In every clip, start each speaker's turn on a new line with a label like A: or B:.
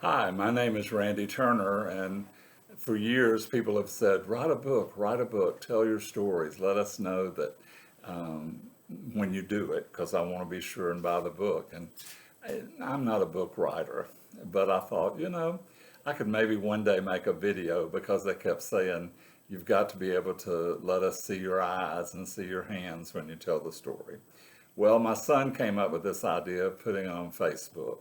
A: Hi, my name is Randy Turner, and for years people have said, write a book, tell your stories, let us know that um, when you do it, because I want to be sure and buy the book. And I'm not a book writer, but I thought, I could maybe one day make a video because they kept saying, you've got to be able to let us see your eyes and see your hands when you tell the story. Well, my son came up with this idea of putting it on Facebook.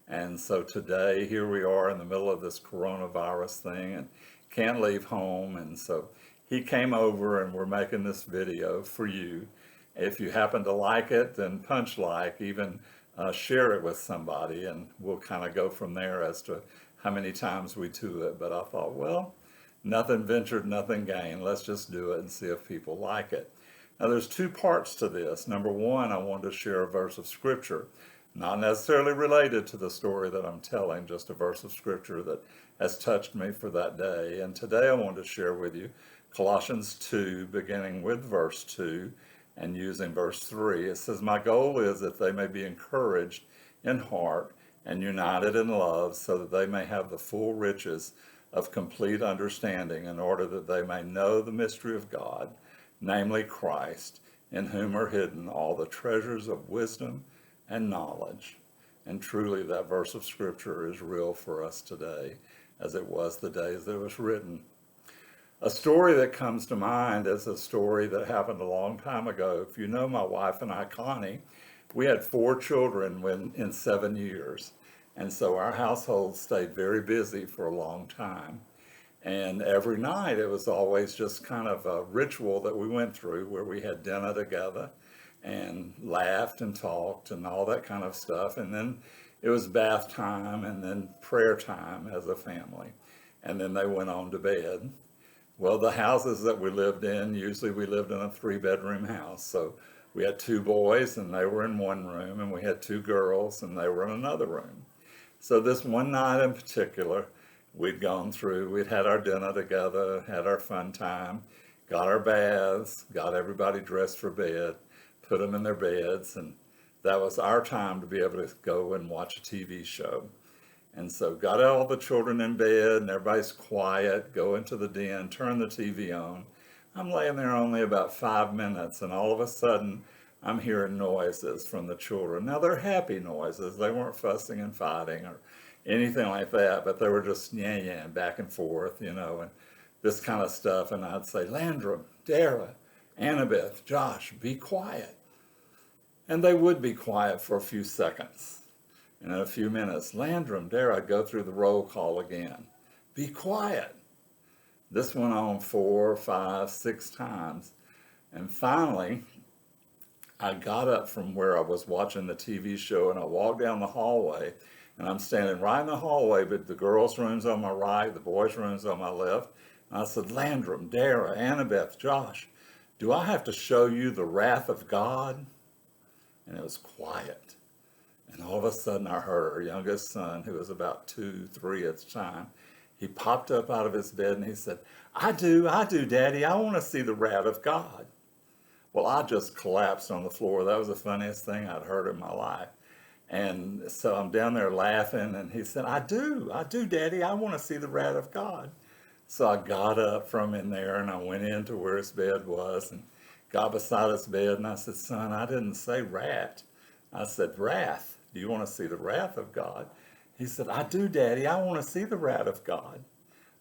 A: And so today, here we are in the middle of this coronavirus thing and can't leave home. And so he came over and we're making this video for you. If you happen to like it, then punch like, even share it with somebody, and we'll kind of go from there as to how many times we do it. But I thought, well, nothing ventured, nothing gained. Let's just do it and see if people like it. Now, there's two parts to this. Number one, I wanted to share a verse of scripture, not necessarily related to the story that I'm telling, just a verse of scripture that has touched me for that day. And today I want to share with you Colossians 2, beginning with verse 2 and using verse 3. It says, "My goal is that they may be encouraged in heart and united in love, so that they may have the full riches of complete understanding, in order that they may know the mystery of God, namely Christ, in whom are hidden all the treasures of wisdom and knowledge." And truly that verse of scripture is real for us today, as it was the days that it was written. A story that comes to mind is a story that happened a long time ago. If you know my wife and I, Connie, we had 4 children in 7 years. And so our household stayed very busy for a long time. And every night it was always just kind of a ritual that we went through where we had dinner together and laughed and talked and all that kind of stuff. And then it was bath time and then prayer time as a family. And then they went on to bed. Well, the houses that we lived in, usually we lived in a 3-bedroom house. So we had 2 boys and they were in one room, and we had 2 girls and they were in another room. So this one night in particular, we'd had our dinner together, had our fun time, got our baths, got everybody dressed for bed, put them in their beds, and that was our time to be able to go and watch a TV show. And so got all the children in bed and everybody's quiet, go into the den, turn the TV on. I'm laying there only about 5 minutes, and all of a sudden I'm hearing noises from the children. Now they're happy noises. They weren't fussing and fighting or anything like that, but they were just yeah back and forth, and this kind of stuff. And I'd say, Landrum, Dara, Annabeth, Josh, be quiet. And they would be quiet for a few seconds. And in a few minutes, Landrum, Dara, I'd go through the roll call again. Be quiet. This went on 4, 5, 6 times. And finally, I got up from where I was watching the TV show and I walked down the hallway, and I'm standing right in the hallway, but the girls' room's on my right, the boys' room's on my left. And I said, Landrum, Dara, Annabeth, Josh, do I have to show you the wrath of God? And it was quiet. And all of a sudden I heard our youngest son, who was about 2, 3 at the time, he popped up out of his bed and he said, I do, Daddy, I want to see the wrath of God. Well, I just collapsed on the floor. That was the funniest thing I'd heard in my life. And so I'm down there laughing, and he said, I do, Daddy, I want to see the wrath of God. So I got up from in there and I went into where his bed was and got beside his bed, and I said, son, I didn't say rat. I said wrath. Do you want to see the wrath of God? He said, I do, Daddy, I want to see the wrath of God.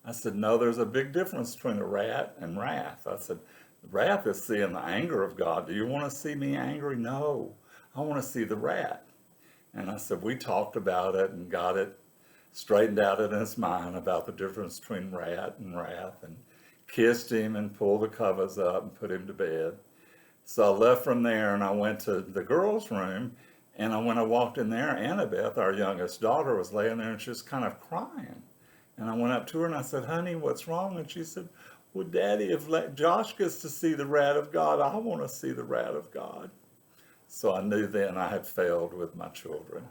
A: I said, no, there's a big difference between a rat and wrath. I said, wrath is seeing the anger of God. Do you want to see me angry? No, I want to see the wrath. And I said, we talked about it and got it straightened out in his mind about the difference between rat and wrath, and kissed him and pulled the covers up and put him to bed. So I left from there and I went to the girls' room, and when I walked in there, Annabeth, our youngest daughter, was laying there and she was kind of crying. And I went up to her and I said, honey, what's wrong? And she said, well, Daddy, if Josh gets to see the wrath of God, I want to see the wrath of God. So I knew then I had failed with my children.